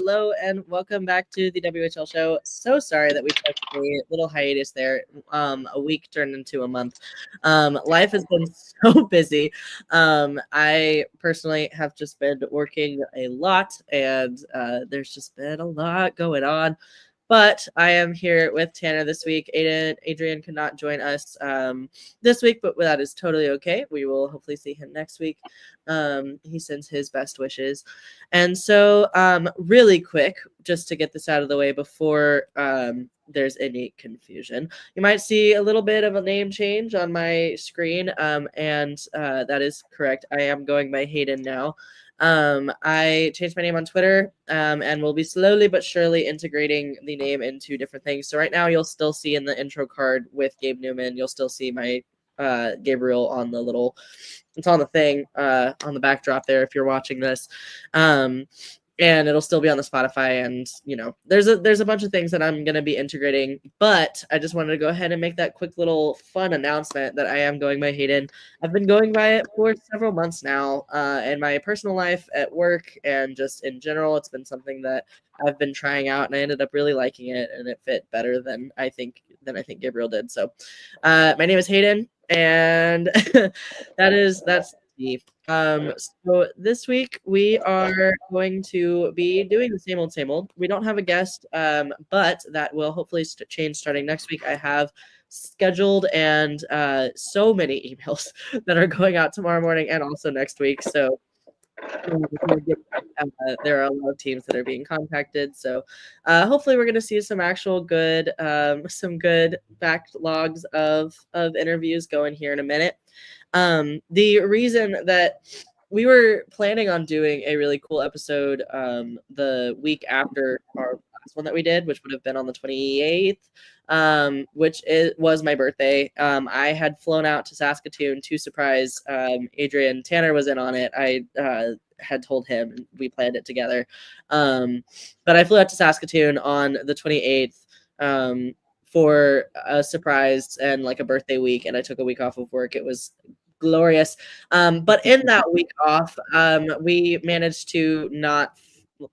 hello, and welcome back to the WHL Show. So sorry that we took a little hiatus there. A week turned into a month. Life has been so busy. I personally have just been working a lot, and there's just been a lot going on. But I am here with Tanner this week. Adrian could not join us this week, but that is totally okay. We will hopefully see him next week. He sends his best wishes. And so really quick, just to get this out of the way before there's any confusion, you might see a little bit of a name change on my screen, and that is correct. I am going by Hayden now. I changed my name on Twitter, and we'll be slowly but surely integrating the name into different things. So right now you'll still see in the intro card with Gabe Newman, you'll still see my Gabriel on the little, it's on the thing, on the backdrop there if you're watching this. And it'll still be on the Spotify, and there's a bunch of things that I'm gonna be integrating, but I just wanted to go ahead and make that quick little fun announcement that I am going by Hayden. I've been going by it for several months now, in my personal life, at work, and just in general. It's been something that I've been trying out, and I ended up really liking it, and it fit better than I think Gabriel did. So my name is Hayden, and that's the so this week we are going to be doing the same old. We don't have a guest, but that will hopefully change starting next week. I have scheduled and so many emails that are going out tomorrow morning and also next week. So there are a lot of teams that are being contacted. So hopefully we're going to see some actual good, some good backlogs of interviews going here in a minute. The reason that we were planning on doing a really cool episode the week after our last one that we did, which would have been on the 28th, which was my birthday. I had flown out to Saskatoon to surprise Adrian. Tanner was in on it. I had told him, and we planned it together. But I flew out to Saskatoon on the 28th for a surprise and like a birthday week, and I took a week off of work. It was glorious. But in that week off, we managed to not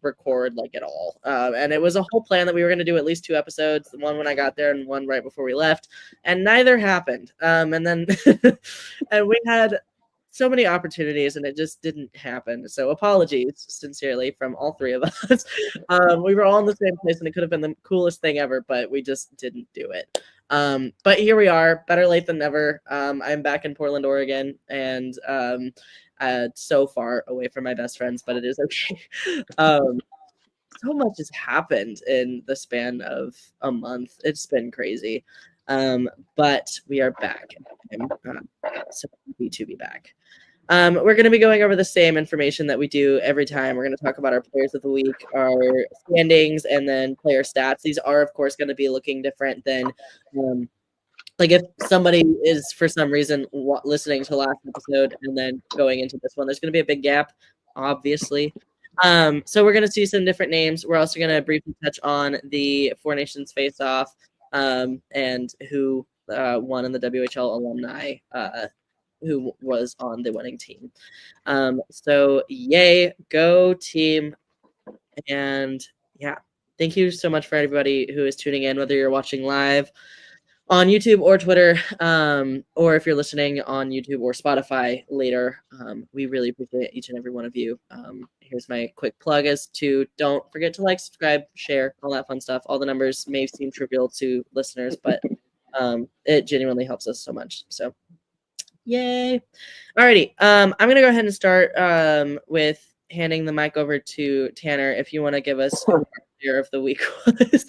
record like at all. And it was a whole plan that we were going to do at least 2 episodes, one when I got there and one right before we left, and neither happened. And then and we had so many opportunities and it just didn't happen. So apologies sincerely from all 3 of us. We were all in the same place and it could have been the coolest thing ever, but we just didn't do it. But here we are, better late than never. I'm back in Portland, Oregon, and so far away from my best friends, but it is okay. So much has happened in the span of a month. It's been crazy. But we are back. I'm so happy to be back. We're going to be going over the same information that we do every time. We're going to talk about our players of the week, our standings, and then player stats. These are, of course, going to be looking different than, like if somebody is for some reason listening to the last episode and then going into this one, there's going to be a big gap, obviously. So we're going to see some different names. We're also going to briefly touch on the Four Nations face-off, and who won in the WHL alumni, who was on the winning team. So yay, go team. And yeah, thank you so much for everybody who is tuning in, whether you're watching live on YouTube or Twitter, or if you're listening on YouTube or Spotify later. We really appreciate each and every one of you. Here's my quick plug as to don't forget to like, subscribe, share, all that fun stuff. All the numbers may seem trivial to listeners, but it genuinely helps us so much. So yay. Alrighty. I'm going to go ahead and start with handing the mic over to Tanner. If you want to give us who player of the week was.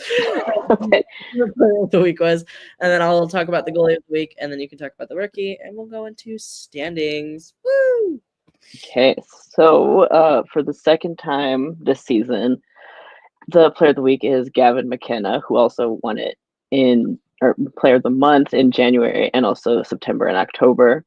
Okay. Player of the week was. And then I'll talk about the goalie of the week. And then you can talk about the rookie. And we'll go into standings. Woo! Okay. So for the second time this season, the player of the week is Gavin McKenna, who also won it or player of the month in January and also September and October.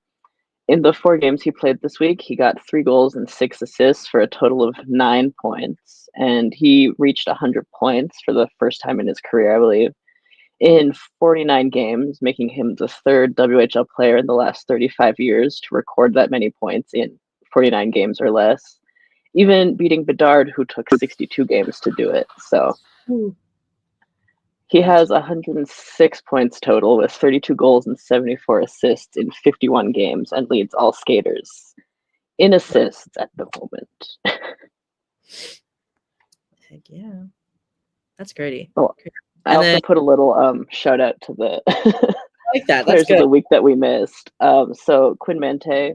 In the 4 games he played this week, he got 3 goals and 6 assists for a total of 9 points. And he reached 100 points for the first time in his career, I believe, in 49 games, making him the 3rd WHL player in the last 35 years to record that many points in 49 games or less. even beating Bedard, who took 62 games to do it. So he has 106 points total with 32 goals and 74 assists in 51 games and leads all skaters in assists at the moment. Heck yeah. That's great. Oh, I also put a little shout out to the like that. players That's good. of the week that we missed. So Quinn Manti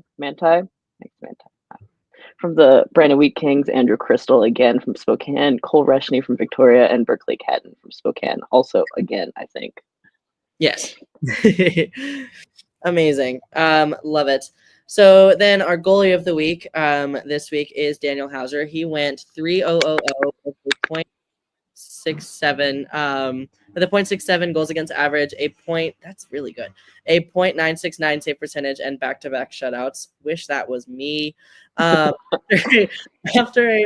from the Brandon Wheat Kings, Andrew Crystal again from Spokane, Cole Reshney from Victoria, and Berkeley Catton from Spokane. Also, again, I think. Yes. Amazing. Love it. So then our goalie of the week this week is Daniel Hauser. He went 3-0-0 with a .67 with a .67 goals against average, that's really good. A .969 save percentage and back-to-back shutouts. Wish that was me. After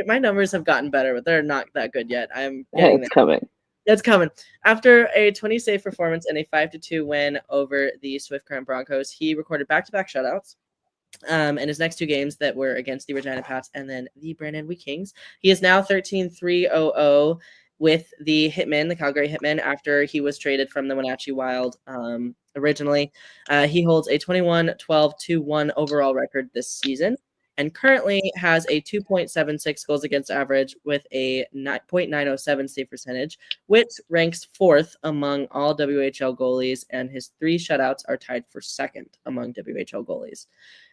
my numbers have gotten better, but they're not that good yet. I'm getting there. Coming. It's coming. After a 20 save performance and a 5-2 win over the Swift Current Broncos, he recorded back-to-back shutouts. In his next two games that were against the Regina Pats and then the Brandon Wheat Kings. He is now 13-3-0-0 with the Hitmen, the Calgary Hitmen, after he was traded from the Wenatchee Wild originally. He holds a 21-12-2-1 overall record this season and currently has a 2.76 goals against average with a .907 save percentage, which ranks fourth among all WHL goalies, and his 3 shutouts are tied for second among WHL goalies.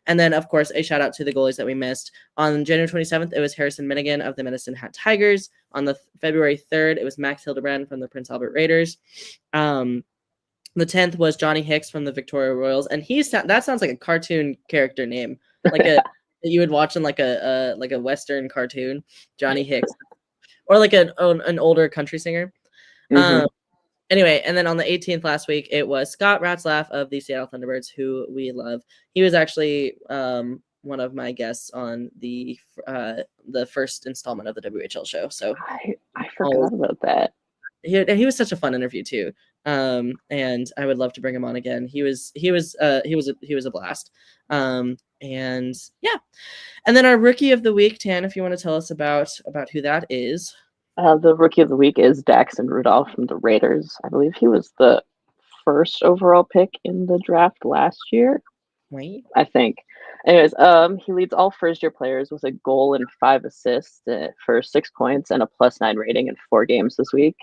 And then, of course, a shout out to the goalies that we missed. On January 27th, it was Harrison Minigan of the Medicine Hat Tigers. On the February 3rd, it was Max Hildebrand from the Prince Albert Raiders. The 10th was Johnny Hicks from the Victoria Royals, and that sounds like a cartoon character name, like that you would watch in like a Western cartoon. Johnny Hicks, or like an older country singer. Mm-hmm. Anyway, and then on the 18th last week, it was Scott Ratzlaff of the Seattle Thunderbirds, who we love. He was actually one of my guests on the first installment of the WHL show. So I forgot about that. He was such a fun interview too, and I would love to bring him on again. He was a blast. And yeah, and then our rookie of the week, Tan, if you want to tell us about who that is. The rookie of the week is Daxon Rudolph from the Raiders. I believe he was the first overall pick in the draft last year. Right. I think. Anyways, he leads all first-year players with a goal and 5 assists for 6 points and a +9 rating in 4 games this week.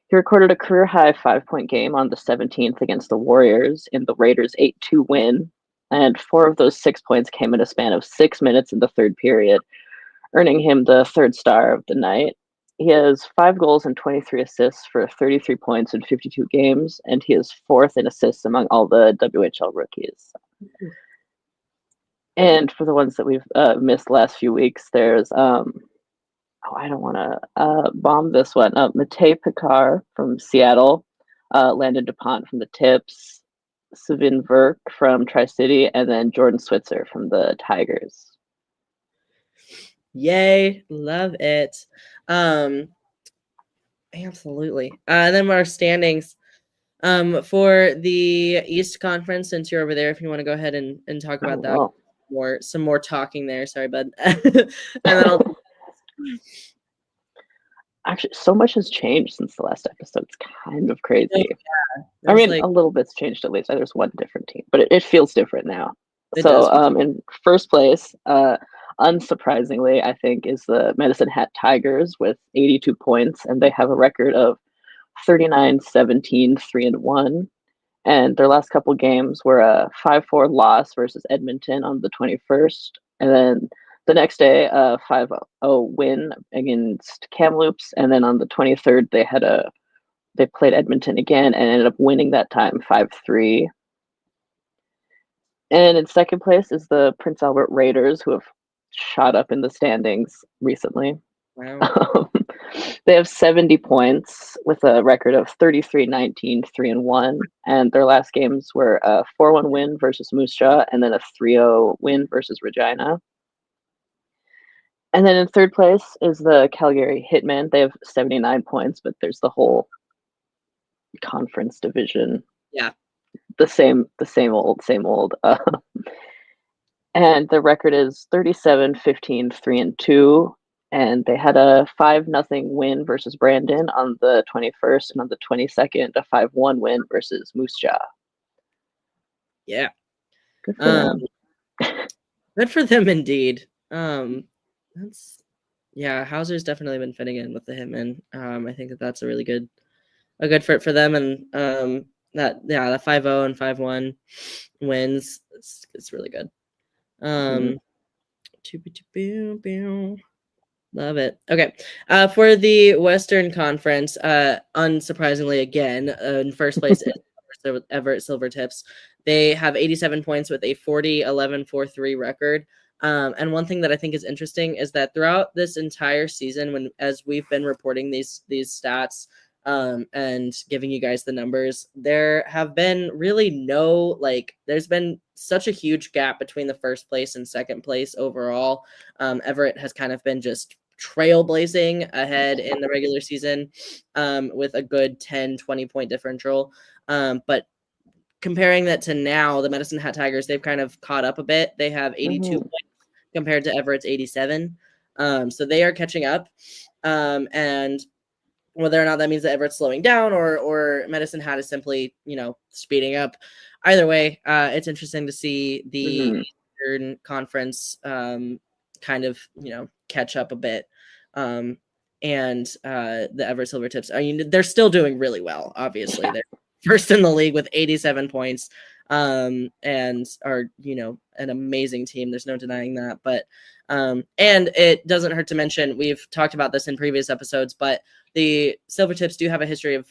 He recorded a career-high 5-point game on the 17th against the Warriors in the Raiders' 8-2 win, and 4 of those 6 points came in a span of 6 minutes in the third period, earning him the 3rd star of the night. He has 5 goals and 23 assists for 33 points in 52 games, and he is 4th in assists among all the WHL rookies. And for the ones that we've missed last few weeks, there's I don't want to bomb this one. Matej Picard from Seattle, Landon DuPont from the Tips, Savin Verk from Tri-City, and then Jordan Switzer from the Tigers. Yay, love it. Absolutely. And then our standings for the East Conference, since you're over there, if you want to go ahead and talk about that. Wow. Some more talking there. Sorry, bud. And then Actually, so much has changed since the last episode. It's kind of crazy. Yeah, I mean, a little bit's changed at least. There's one different team, but it feels different now. In first place, unsurprisingly, I think, is the Medicine Hat Tigers with 82 points, and they have a record of 39-17, 3-1. And their last couple games were a 5-4 loss versus Edmonton on the 21st, and then the next day, a 5-0 win against Kamloops, and then on the 23rd, they played Edmonton again and ended up winning that time 5-3. And in second place is the Prince Albert Raiders, who have shot up in the standings recently. Wow. They have 70 points with a record of 33-19, 3-1. And their last games were a 4-1 win versus Moose Jaw and then a 3-0 win versus Regina. And then in third place is the Calgary Hitmen. They have 79 points, but there's the whole conference division. Yeah. The same old. And the record is 37-15-3-2. And they had a 5-0 win versus Brandon on the 21st, and on the 22nd, a 5-1 win versus Moose Jaw. Yeah. Good for them. Good for them indeed. Hauser's definitely been fitting in with the Hitmen. I think that's a really good fit for them, and that 5-0 and 5-1 wins. It's really good. Love it. Okay. For the Western Conference, unsurprisingly, again, in first place is Everett Silvertips. They have 87 points with a 40-11-4-3 record. And one thing that I think is interesting is that throughout this entire season, as we've been reporting these stats and giving you guys the numbers, there have been really there's been such a huge gap between the first place and second place overall. Everett has kind of been just trailblazing ahead in the regular season with a good 10-20 point differential. But comparing that to now, the Medicine Hat Tigers, they've kind of caught up a bit. They have 82 points compared to Everett's 87. So they are catching up. And whether or not that means that Everett's slowing down or Medicine Hat is simply, speeding up. Either way, it's interesting to see the Eastern Conference kind of, catch up a bit. And the Everett Silvertips, they're still doing really well, obviously. Yeah. They're first in the league with 87 points and are, an amazing team. There's no denying that. But and it doesn't hurt to mention, we've talked about this in previous episodes, but the Silvertips do have a history of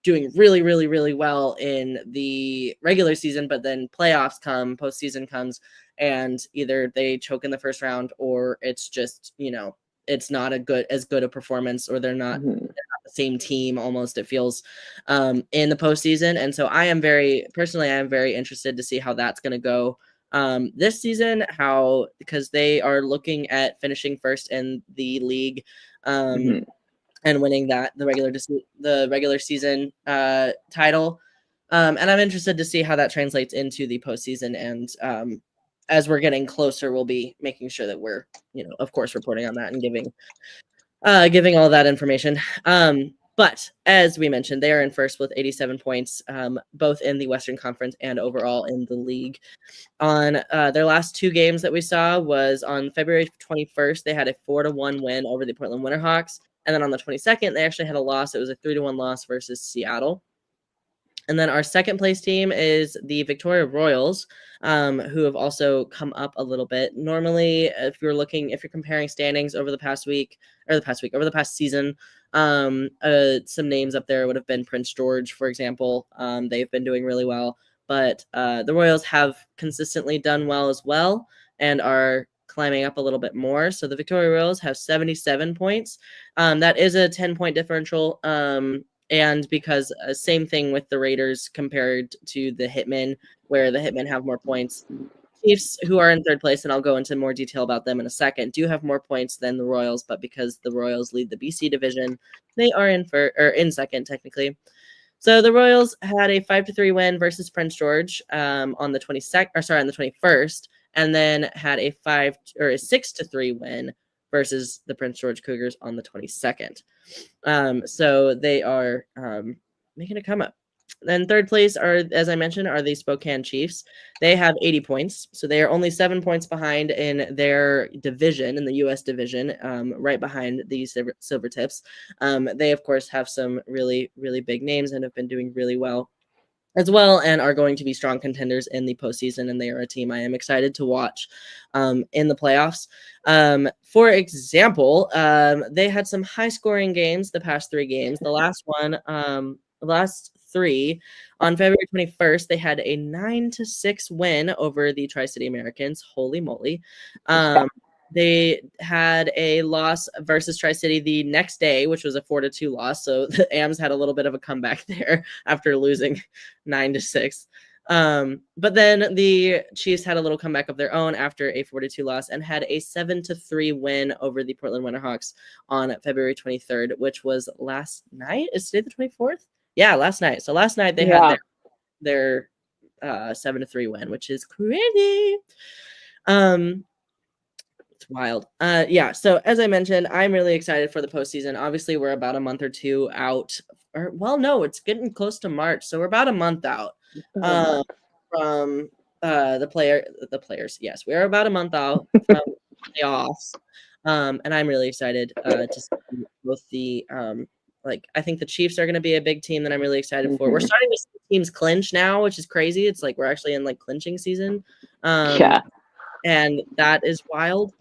doing really, really, really well in the regular season, but then playoffs come, postseason comes, and either they choke in the first round or it's just, it's not as good a performance, or they're not the same team almost, it feels, in the postseason. And so I am very interested to see how that's going to go this season, because they are looking at finishing first in the league and winning the regular season title. And I'm interested to see how that translates into the postseason. And as we're getting closer, we'll be making sure that we're, of course, reporting on that and giving all that information. But as we mentioned, they are in first with 87 points, both in the Western Conference and overall in the league. On their last two games that we saw was on February 21st, they had a 4-1 win over the Portland Winterhawks. And then on the 22nd, they actually had a loss. It was a 3-1 loss versus Seattle. And then our second place team is the Victoria Royals, who have also come up a little bit. Normally, if you're comparing standings over the past season, some names up there would have been Prince George, for example. They've been doing really well, but the Royals have consistently done well as well and are climbing up a little bit more. So the Victoria Royals have 77 points. That is a 10-point differential. And because same thing with the Raiders compared to the Hitmen, where the Hitmen have more points. Chiefs, who are in third place, and I'll go into more detail about them in a second, do have more points than the Royals, but because the Royals lead the BC division, they are in second technically. So the Royals had a 5-3 win versus Prince George on the 21st, and then had a 6-3 win versus the Prince George Cougars on the 22nd. So they are making a come up. Then third place are, as I mentioned, are the Spokane Chiefs. They have 80 points. So they are only 7 points behind in their division, in the U.S. division, right behind the Silvertips. They, of course, have some really, really big names and have been doing really well as well, and are going to be strong contenders in the postseason. And they are a team I am excited to watch in the playoffs. For example, they had some high-scoring games the past 3 games. The last 3, on February 21st, they had a 9-6 win over the Tri-City Americans. Holy moly. They had a loss versus Tri-City the next day, which was a 4-2 loss. So the AMs had a little bit of a comeback there after losing 9-6. But then the Chiefs had a little comeback of their own after a 4-2 loss and had a 7-3 win over the Portland Winterhawks on February 23rd, which was last night. Is today the 24th? Yeah, last night. So last night they had their 7-3 win, which is crazy. It's wild. Yeah. So as I mentioned, I'm really excited for the postseason. Obviously, we're about a month or two out. Or well, no, it's getting close to March, so we're about a month out from the players. Yes, we are about a month out from playoffs. And I'm really excited to see both the I think the Chiefs are going to be a big team that I'm really excited for. We're starting to see teams clinch now, which is crazy. It's like we're actually in like clinching season. And that is wild.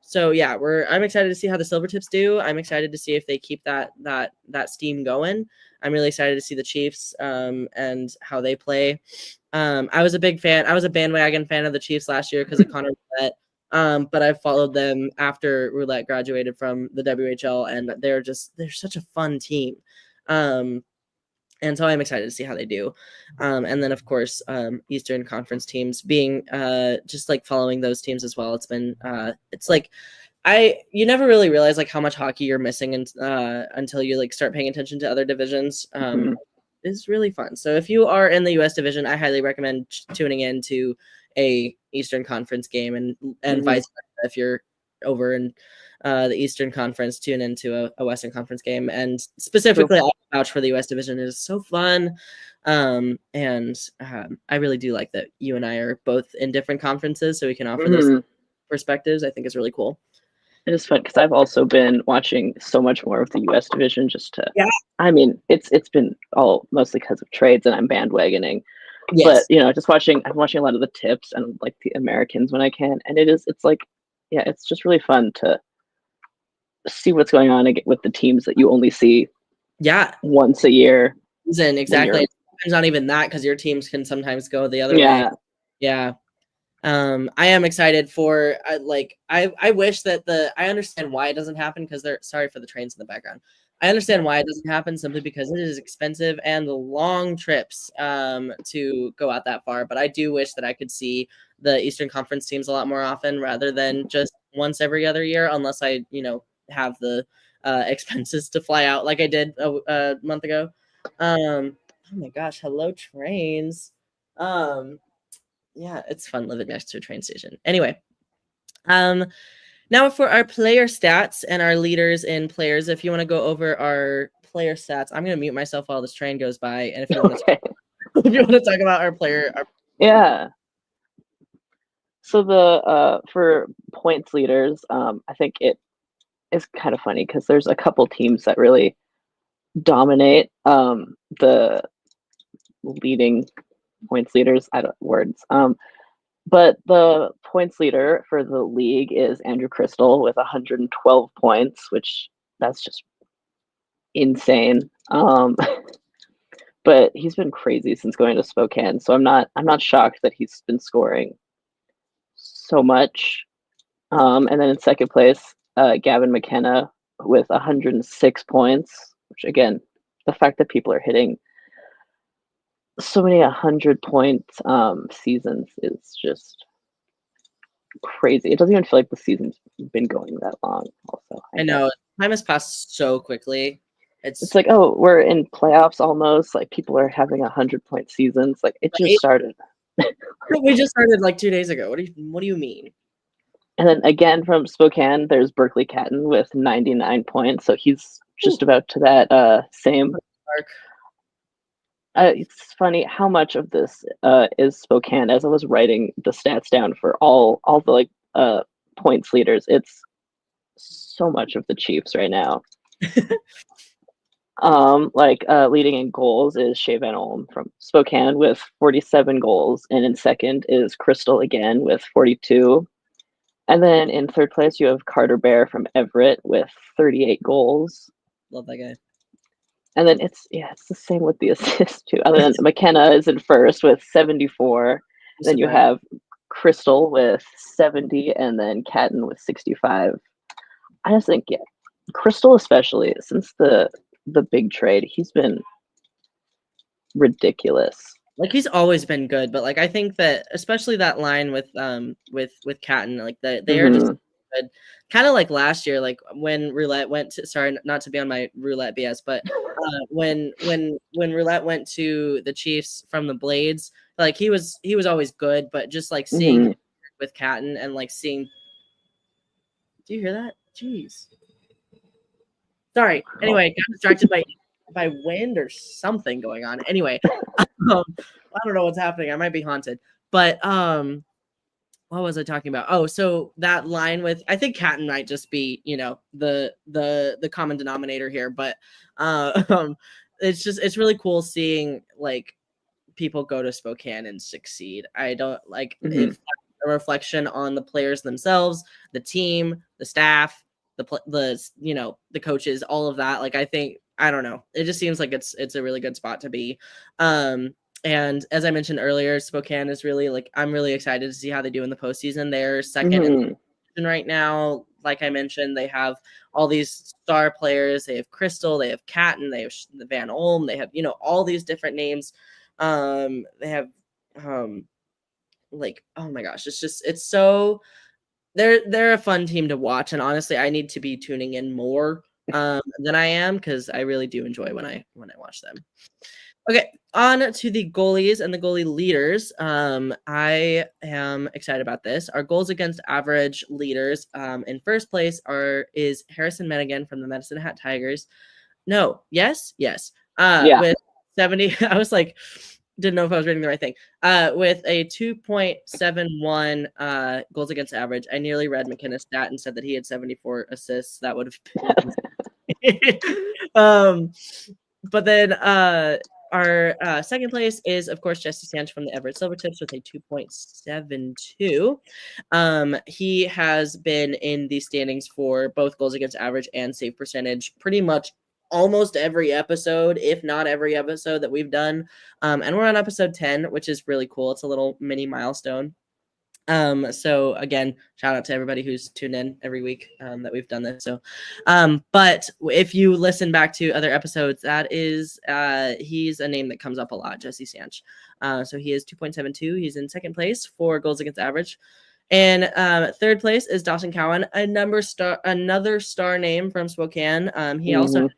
So yeah, I'm excited to see how the Silvertips do. I'm excited to see if they keep that steam going. I'm really excited to see the Chiefs and how they play. I was a big fan. I was a bandwagon fan of the Chiefs last year because of Connor Roulette. But I followed them after Roulette graduated from the WHL, and they're such a fun team. And so I'm excited to see how they do. And then, of course, Eastern Conference teams being just like following those teams as well. It's been it's like you never really realize like how much hockey you're missing until you like start paying attention to other divisions. It's really fun. So if you are in the U.S. division, I highly recommend tuning in to a Eastern Conference game and vice versa. If you're over in the Eastern Conference, tune into a Western Conference game. And specifically, I vouch for the U.S. division. It is so fun. And I really do like that you and I are both in different conferences, so we can offer those perspectives. I think is really cool. It is fun because I've also been watching so much more of the U.S. division I mean, it's been all mostly because of trades and I'm bandwagoning. Yes. But I'm watching a lot of the tips and like the Americans when I can, and it's like, yeah, it's just really fun to see what's going on with the teams that you only see once a year. Exactly. It's not even that because your teams can sometimes go the other way. Yeah. I am excited for I wish that I understand why it doesn't happen because sorry for the trains in the background. I understand why it doesn't happen simply because it is expensive and the long trips to go out that far. But I do wish that I could see the Eastern Conference teams a lot more often rather than just once every other year, unless I, have the expenses to fly out like I did a month ago. Oh my gosh, hello trains. Yeah, it's fun living next to a train station. Anyway, now for our player stats and our leaders in players, if you want to go over our player stats, I'm going to mute myself while this train goes by. And if you want to talk about our player. Yeah. So for points leaders, I think it is kind of funny because there's a couple teams that really dominate the leading points leaders. But the points leader for the league is Andrew Crystal with 112 points, which that's just insane. But he's been crazy since going to Spokane, so I'm not shocked that he's been scoring so much. And then in second place, Gavin McKenna with 106 points, which again, the fact that people are hitting so many 100-point seasons is just crazy. It doesn't even feel like the season's been going that long. Also, I know time has passed so quickly. It's like, oh, we're in playoffs almost. Like people are having 100-point seasons. Like it just started. We just started like 2 days ago. What do you mean? And then again from Spokane, there's Berkeley Catton with 99 points. So he's just about to that same mark. It's funny how much of this is Spokane. As I was writing the stats down for all the points leaders, it's so much of the Chiefs right now. Leading in goals is Shea Van Olm from Spokane with 47 goals, and in second is Crystal again with 42. And then in third place you have Carter Bear from Everett with 38 goals. Love that guy. And then it's the same with the assists too. And then McKenna is in first with 74. Then you have Crystal with 70, and then Catton with 65. I just think, Crystal especially since the big trade, he's been ridiculous. Like he's always been good, but like I think that especially that line with Catton, like they are just good. Kind of like last year, like when Roulette went to, sorry, not to be on my Roulette BS, but when Roulette went to the Chiefs from the Blades, like he was always good, but just like seeing him with Catton and like seeing. Do you hear that? Jeez. Sorry. Anyway, got distracted by wind or something going on. Anyway, I don't know what's happening. I might be haunted. But what was I talking about? Oh, so that line with I think Catton might just be, the common denominator here, but it's really cool seeing like people go to Spokane and succeed. I don't like if that's a reflection on the players themselves, the team, the staff, the coaches, all of that. Like I don't know. It just seems like it's a really good spot to be. And as I mentioned earlier, Spokane is really like I'm really excited to see how they do in the postseason. They're second in the division right now. Like I mentioned, they have all these star players. They have Crystal, they have Catton, they have Van Olm, they have all these different names. They have like oh my gosh, it's so they're a fun team to watch, and honestly, I need to be tuning in more than I am because I really do enjoy when I watch them. Okay, on to the goalies and the goalie leaders. I am excited about this. Our goals against average leaders in first place is Harrison Menigan from the Medicine Hat Tigers. No, yes. With 70, I was like, didn't know if I was reading the right thing. With a 2.71 goals against average. I nearly read McKenna's stat and said that he had 74 assists. That would have been but then our second place is, of course, Jesse Sanch from the Everett Silvertips with a 2.72. He has been in the standings for both goals against average and save percentage pretty much almost every episode, if not every episode that we've done. And we're on episode 10, which is really cool. It's a little mini milestone. So again, shout out to everybody who's tuned in every week that we've done this. So but if you listen back to other episodes, that is he's a name that comes up a lot, Jesse Sanch. So he is 2.72. He's in second place for goals against average. And third place is Dawson Cowan, another star name from Spokane. He also has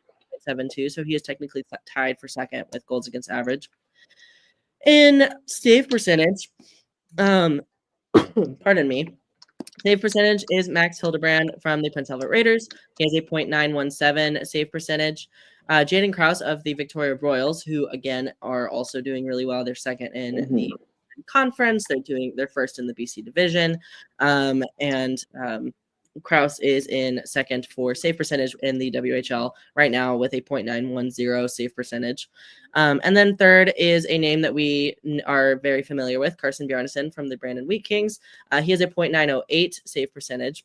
2.72, so he is technically tied for second with goals against average. In save percentage, pardon me. Save percentage is Max Hildebrand from the Prince Albert Raiders. He has a .917 save percentage. Jaden Krause of the Victoria Royals, who again are also doing really well. They're second in the conference. They're first in the BC division. Krause is in second for save percentage in the WHL right now with a .910 save percentage. And then third is a name that we are very familiar with, Carson Bjarnason from the Brandon Wheat Kings. He has a .908 save percentage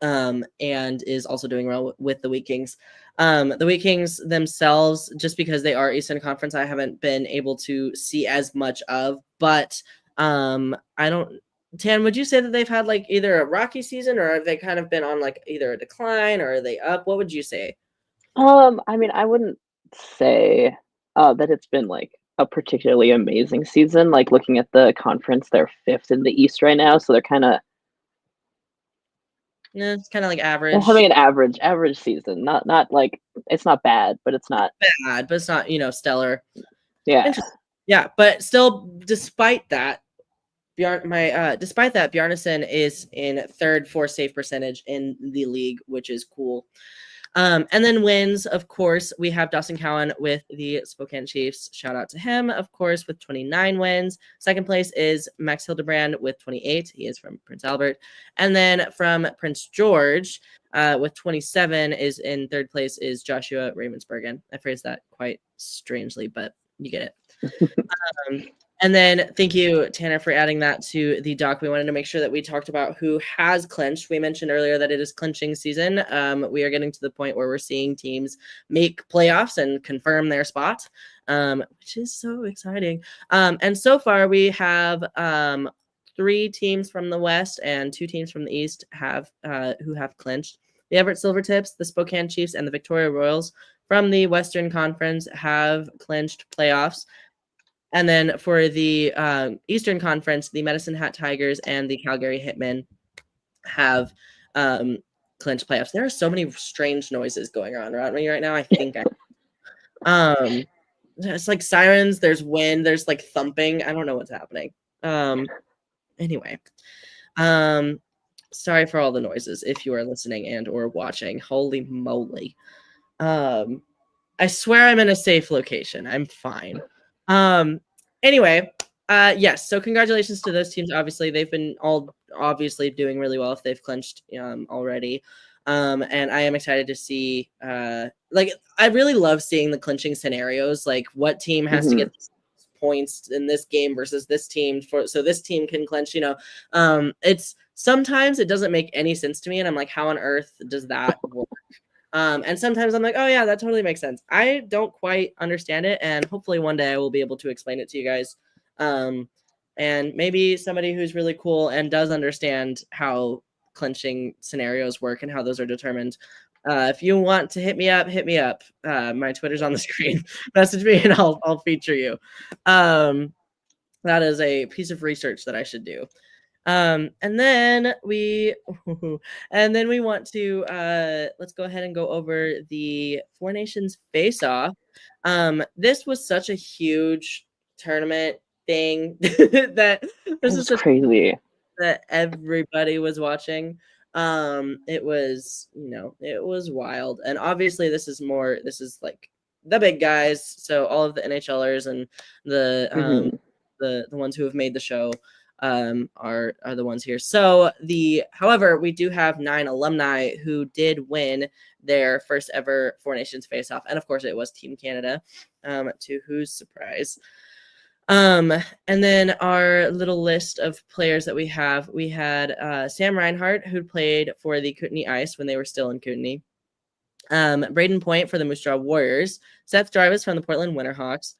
and is also doing well with the Wheat Kings. The Wheat Kings themselves, just because they are Eastern Conference, I haven't been able to see as much of, but I don't. Tan, would you say that they've had like either a rocky season or have they kind of been on like either a decline or are they up? What would you say? I mean, I wouldn't say that it's been like a particularly amazing season. Like looking at the conference, they're fifth in the East right now, so they're kind of it's kind of like average. Having an average season. Not like it's not bad, but it's not bad, but it's not stellar. Yeah, yeah, but still, despite that, Bjarnason is in third for save percentage in the league, which is cool. And then wins, of course, we have Dawson Cowan with the Spokane Chiefs. Shout out to him, of course, with 29 wins. Second place is Max Hildebrand with 28. He is from Prince Albert. And then from Prince George with 27 is in third place is Joshua Raymonsbergen. I phrased that quite strangely, but you get it. And then thank you, Tanner, for adding that to the doc. We wanted to make sure that we talked about who has clinched. We mentioned earlier that it is clinching season. We are getting to the point where we're seeing teams make playoffs and confirm their spot, which is so exciting. And so far we have 3 teams from the West and 2 teams from the East who have clinched. The Everett Silvertips, the Spokane Chiefs, and the Victoria Royals from the Western Conference have clinched playoffs. And then for the Eastern Conference, the Medicine Hat Tigers and the Calgary Hitmen have clinched playoffs. There are so many strange noises going on around me right now. I think it's like sirens, there's wind, there's like thumping. I don't know what's happening. Anyway. Sorry for all the noises if you are listening and or watching. Holy moly. I swear I'm in a safe location. I'm fine. Anyway, yes. So congratulations to those teams. Obviously, they've been all obviously doing really well if they've clinched already. And I am excited to see. Like, I really love seeing the clinching scenarios. Like, what team has to get points in this game versus this team so this team can clinch. It's sometimes it doesn't make any sense to me, and I'm like, how on earth does that work? And sometimes I'm like, oh yeah, that totally makes sense. I don't quite understand it, and hopefully one day I will be able to explain it to you guys. And maybe somebody who's really cool and does understand how clinching scenarios work and how those are determined. If you want to hit me up, hit me up. My Twitter's on the screen. Message me and I'll feature you. That is a piece of research that I should do. And then we want to let's go ahead and go over the Four Nations face off. This was such a huge tournament thing that this is crazy that everybody was watching. It was, it was wild. And obviously this is like the big guys, so all of the NHLers and the ones who have made the show are the ones here. So however, we do have 9 alumni who did win their first ever Four Nations face-off, and of course it was Team Canada, to whose surprise. And then our little list of players that we had Sam Reinhart, who played for the Kootenay Ice when they were still in Kootenay. Braden Point for the Moose Jaw Warriors. Seth Jarvis from the Portland Winterhawks.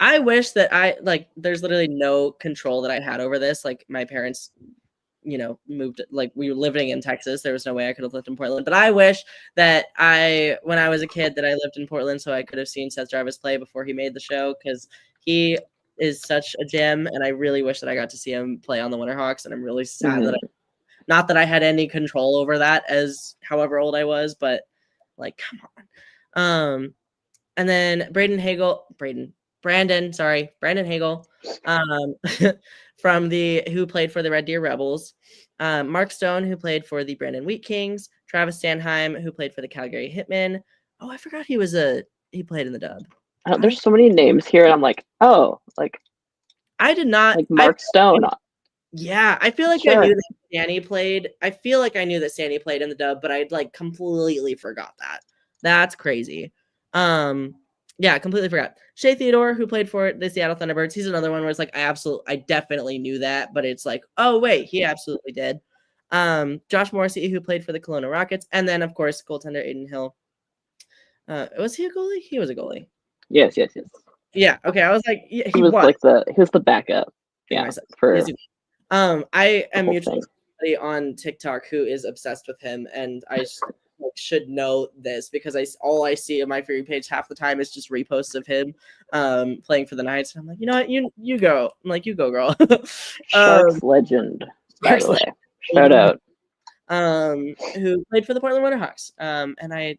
I wish that there's literally no control that I had over this. Like, my parents, moved, like, we were living in Texas. There was no way I could have lived in Portland. But I wish that when I was a kid, that I lived in Portland so I could have seen Seth Jarvis play before he made the show, because he is such a gem, and I really wish that I got to see him play on the Winterhawks, and I'm really sad that not that I had any control over that as however old I was, but like, come on. And then Brandon Hagel, who played for the Red Deer Rebels, Mark Stone, who played for the Brandon Wheat Kings, Travis Sanheim, who played for the Calgary Hitmen. Oh, I forgot he played in the dub. There's so many names here, and I'm like, I did not like Mark Stone. Yeah, I feel like I knew that Sandy played. I feel like I knew that Sandy played in the dub, but I'd like completely forgot that. That's crazy. Yeah, completely forgot. Shea Theodore, who played for the Seattle Thunderbirds, he's another one where it's like I definitely knew that, but it's like, oh wait, he absolutely did. Josh Morrissey, who played for the Kelowna Rockets, and then of course goaltender Aiden Hill. Was he a goalie? He was a goalie. Yes. Yeah. Okay. I was like, yeah, he was the backup. Yeah. I am mutually somebody on TikTok who is obsessed with him, and I should know this because all I see on my For You page half the time is just reposts of him playing for the Knights, and I'm like, you know what, you go. I'm like, you go, girl. Sharks legend, by the way. Shout out. Who played for the Portland Winterhawks. And I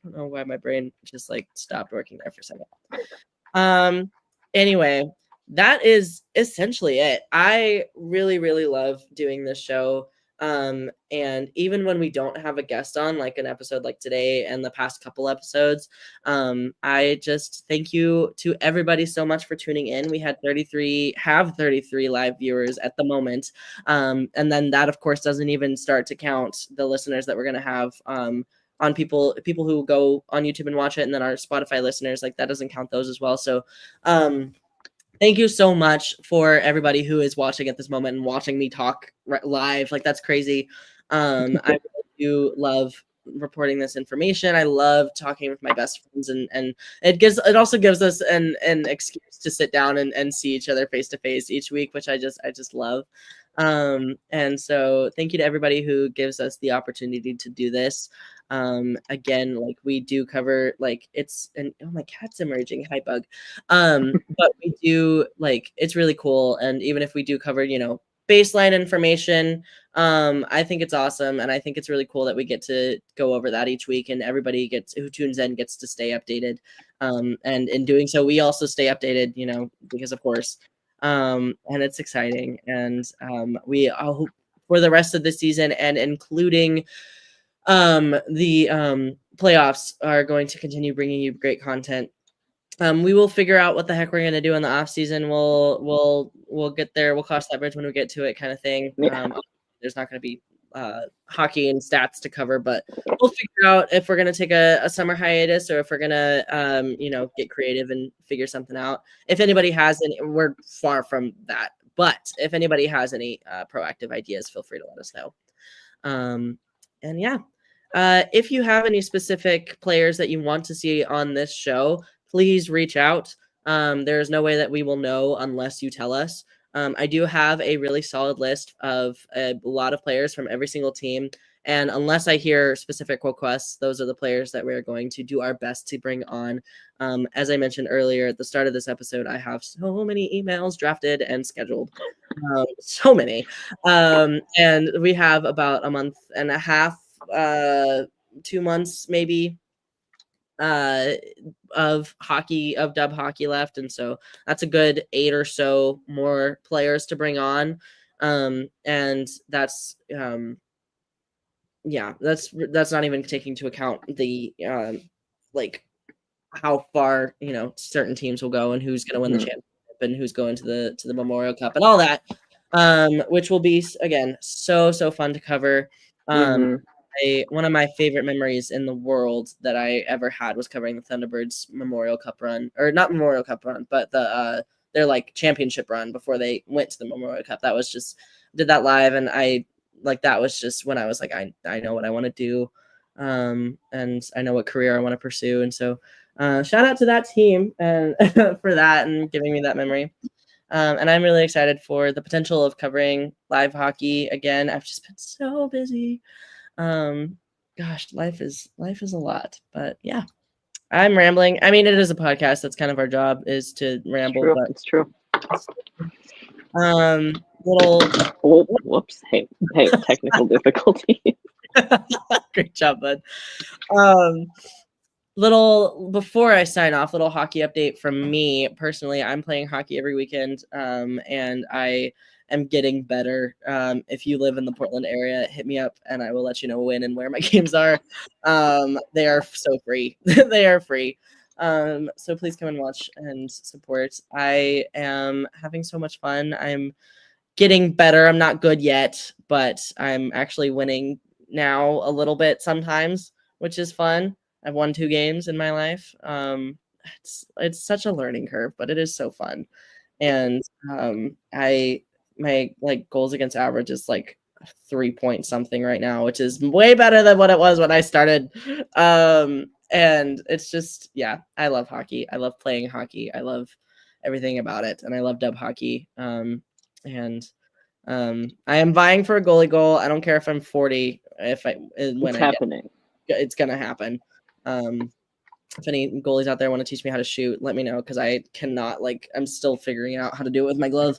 don't know why my brain just like stopped working there for a second. Anyway, that is essentially it. I really, really love doing this show. And even when we don't have a guest on, like an episode like today and the past couple episodes, I just thank you to everybody so much for tuning in. We had 33 live viewers at the moment. And then that of course doesn't even start to count the listeners that we're going to have, on people who go on YouTube and watch it. And then our Spotify listeners, like that doesn't count those as well. So, thank you so much for everybody who is watching at this moment and watching me talk live. Like, that's crazy. I really do love reporting this information. I love talking with my best friends, and it also gives us an excuse to sit down and see each other face to face each week, which I just love. And so thank you to everybody who gives us the opportunity to do this. Again, like we do cover oh, my cat's emerging. Hi, bug. But we do, like, it's really cool. And even if we do cover, baseline information, I think it's awesome. And I think it's really cool that we get to go over that each week, and everybody who tunes in gets to stay updated. And in doing so, we also stay updated, because of course, And it's exciting. And we hope for the rest of the season and including the playoffs are going to continue bringing you great content. We will figure out what the heck we're going to do in the off season. We'll get there. We'll cross that bridge when we get to it, kind of thing. Yeah. There's not going to be hockey and stats to cover, but we'll figure out if we're going to take a summer hiatus or if we're going to, get creative and figure something out. If anybody has any, we're far from that, but if anybody has any proactive ideas, feel free to let us know. And yeah, if you have any specific players that you want to see on this show, please reach out. There's no way that we will know unless you tell us. I do have a really solid list of a lot of players from every single team. And unless I hear specific requests, those are the players that we're going to do our best to bring on. As I mentioned earlier at the start of this episode, I have so many emails drafted and scheduled. So many. And we have about a month and a half, 2 months maybe, of dub hockey left, and so that's a good 8 or so more players to bring on. And that's that's not even taking into account the like how far certain teams will go and who's going to win the championship and who's going to the Memorial Cup and all that, which will be again so fun to cover. One of my favorite memories in the world that I ever had was covering the Thunderbirds Memorial Cup run, or not Memorial Cup run, but their like championship run before they went to the Memorial Cup. That was just did that live, and that was just when I was like, I know what I want to do, and I know what career I want to pursue, and so shout out to that team and for that and giving me that memory. And I'm really excited for the potential of covering live hockey again. I've just been so busy. Gosh, life is a lot, but yeah, I'm rambling. I mean, it is a podcast. That's kind of our job, is to ramble. It's true. Whoops. Hey, technical difficulty. Great job, bud. Before I sign off, little hockey update from me personally. I'm playing hockey every weekend, and I am getting better. If you live in the Portland area, hit me up and I will let you know when and where my games are. They are so free. They are free. So please come and watch and support. I am having so much fun. I'm getting better. I'm not good yet, but I'm actually winning now a little bit sometimes, which is fun. I've won 2 games in my life. It's such a learning curve, but it is so fun. And my goals against average is like 3 point something right now, which is way better than what it was when I started. And it's just, yeah, I love hockey. I love playing hockey. I love everything about it. And I love dub hockey. I am vying for a goalie goal. I don't care if I'm 40, it's gonna happen. If any goalies out there want to teach me how to shoot, let me know, because I cannot, I'm still figuring out how to do it with my glove.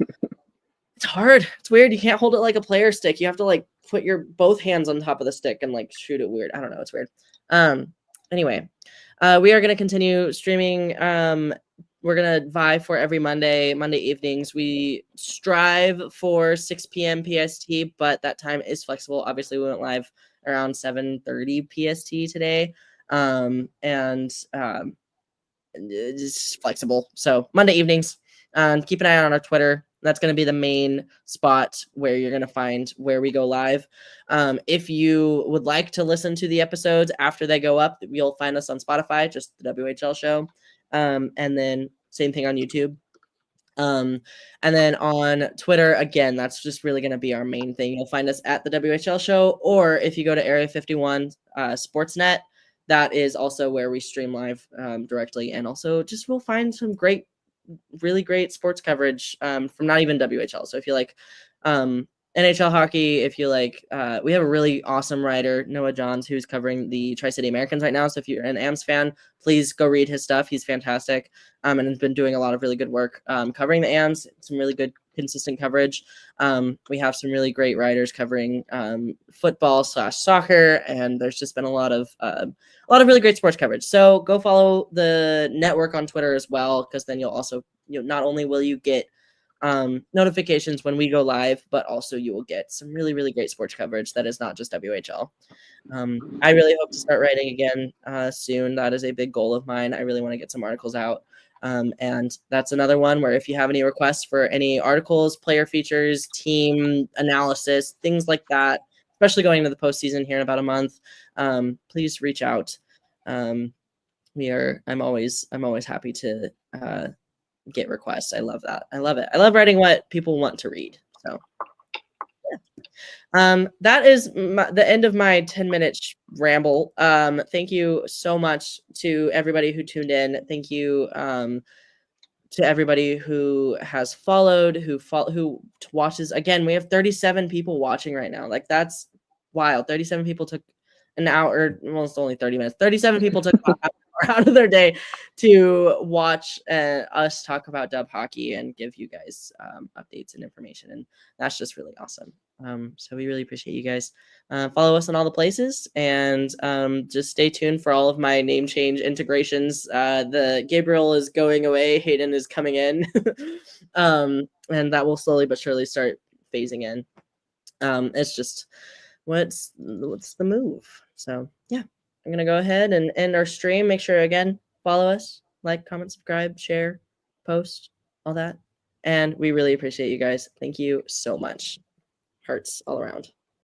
It's hard. It's weird. You can't hold it like a player stick. You have to put your both hands on top of the stick and shoot it weird. I don't know. It's weird. Anyway, we are going to continue streaming. We're going to vie for every Monday evenings. We strive for 6 p.m. PST, but that time is flexible. Obviously, we went live around 7:30 PST today. It's flexible. So Monday evenings, keep an eye on our Twitter. That's going to be the main spot where you're going to find where we go live. If you would like to listen to the episodes after they go up, you'll find us on Spotify, just the WHL Show. And then same thing on YouTube. And then on Twitter, again, that's just really going to be our main thing. You'll find us at the WHL Show, or if you go to Area 51 Sportsnet, that is also where we stream live directly. And also just we'll find some really great sports coverage from not even WHL. So if you like NHL hockey, if you like, we have a really awesome writer, Noah Johns, who's covering the Tri-City Americans right now. So if you're an AMS fan, please go read his stuff. He's fantastic, and has been doing a lot of really good work covering the AMS, some really good consistent coverage. We have some really great writers covering football/soccer, and there's just been a lot of really great sports coverage. So go follow the network on Twitter as well, because then you'll also, not only will you get notifications when we go live, but also you will get some really, really great sports coverage that is not just WHL. I really hope to start writing again soon. That is a big goal of mine. I really want to get some articles out. And that's another one where if you have any requests for any articles, player features, team analysis, things like that, especially going into the postseason here in about a month, please reach out. I'm always happy to get requests. I love that. I love it. I love writing what people want to read. So that is the end of my 10-minute ramble. Thank you so much to everybody who tuned in. Thank you to everybody who has followed, who watches. Again, we have 37 people watching right now. Like, that's wild. 37 people took an hour, well, it's only 30 minutes. 37 people took an hour out of their day to watch us talk about dub hockey and give you guys updates and information. And that's just really awesome. So we really appreciate you guys. Follow us on all the places, and just stay tuned for all of my name change integrations. The Gabriel is going away, Hayden is coming in, and that will slowly but surely start phasing in. It's just what's the move. So yeah, I'm gonna go ahead and end our stream. Make sure, again, follow us, like, comment, subscribe, share, post, all that, and we really appreciate you guys. Thank you so much. Hearts all around.